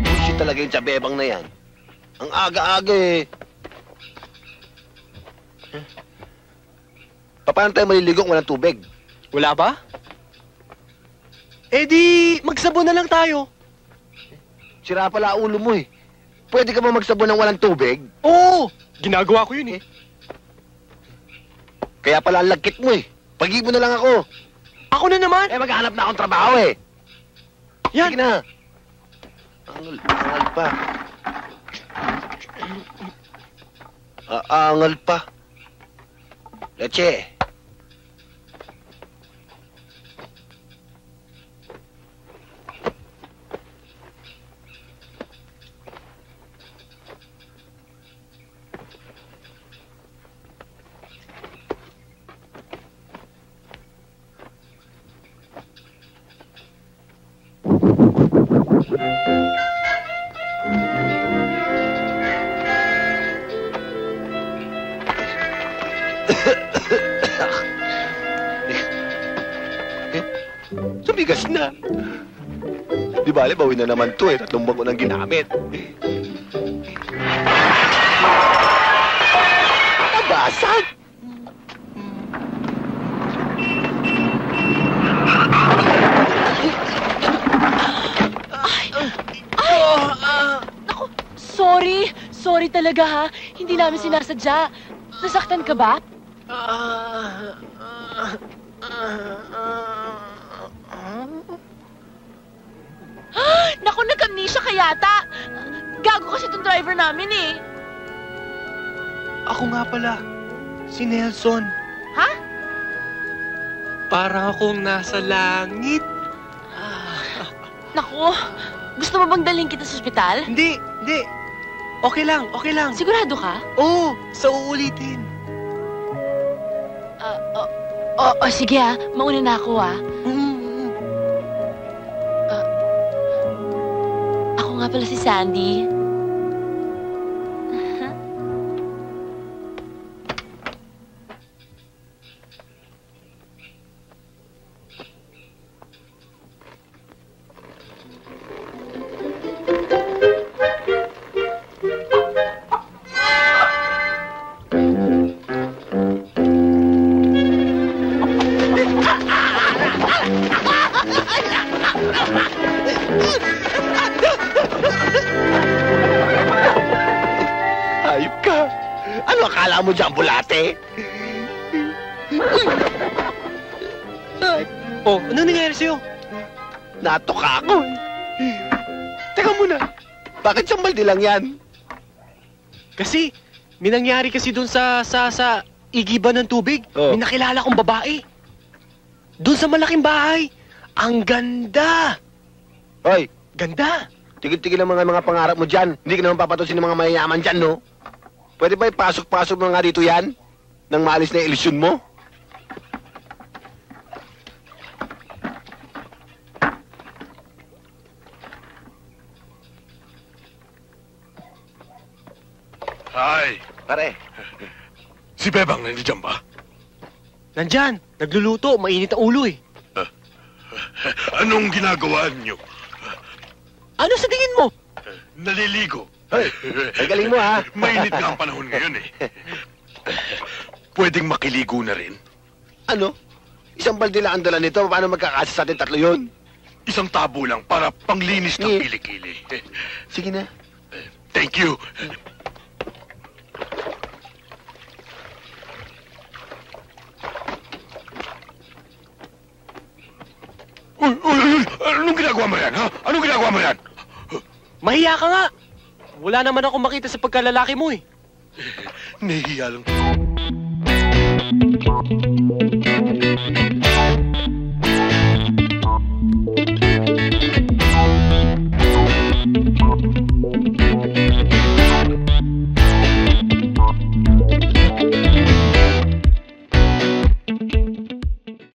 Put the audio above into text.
Bullshit talaga yung tsabebang na yan. Ang aga-aga eh. Paano tayo maliligo kung walang tubig? Wala ba? Eh di, magsabon na lang tayo. Sira pala ulo mo eh. Pwede ka ba magsabon ng walang tubig? Oo, ginagawa ko yun eh. Kaya pala ang lagkit mo eh. Pag-ibon na lang ako. Ako na naman. Eh, maghanap na akong trabaho eh. Yan. Sige na. Angal pa. Angal pa. Leche. Sumigas na. Di bale, bawi na naman to eh. 3 buwan ko nang ginamit. Nabasag! Naku, sorry talaga ha. Hindi namin sinasadya. Nasaktan ka ba? Naku, nag-amnesia ka yata. Gago kasi itong driver namin eh. Ako nga pala, si Nelson. Ha? Parang akong nasa langit. Naku, gusto mo bang dalhin kita sa ospital? Hindi. Okay lang. Sigurado ka? Oo, sa uulitin. Sige ha. Mauna na ako ha. Ako nga pala si Sandy. Ayop ka. Ano akala mo dyan, bulate? Oh, ano nangyari sa'yo? Natuka ako eh. Teka muna. Bakit siyang balde lang yan? Kasi, may nangyari kasi dun sa igiban ng tubig. Oh. May nakilala kong babae. Dun sa malaking bahay. Ang ganda! Hoy, Ganda! tigil-tigil ang mga pangarap mo dyan. Hindi ka naman papatusin ng mga mayayaman dyan, no? Pwede ba ipasok-pasok mo nga dito yan? Nang maalis na ilusyon mo? Hi, Pare, si Bebang nandiyan ba? Nandyan, nagluluto, mainit ang ulo eh. Anong ginagawa niyo? Ano sa tingin mo? Naliligo. hoy, ang galing mo ha. Mainit nga ang panahon ngayon eh. Pwedeng makiligo na rin. Ano? Isang balde lang ang dala nito. Paano magkakasa sa atin 3 yun? Isang tabo lang para panglinis ng Sige. kilikili. Sige na. Thank you. Uy! Anong ginagawa mo yan, ha? Anong ginagawa mo yan? Mahiya ka nga! Wala naman ako makita sa pagkalalaki mo eh. Nahihiya lang.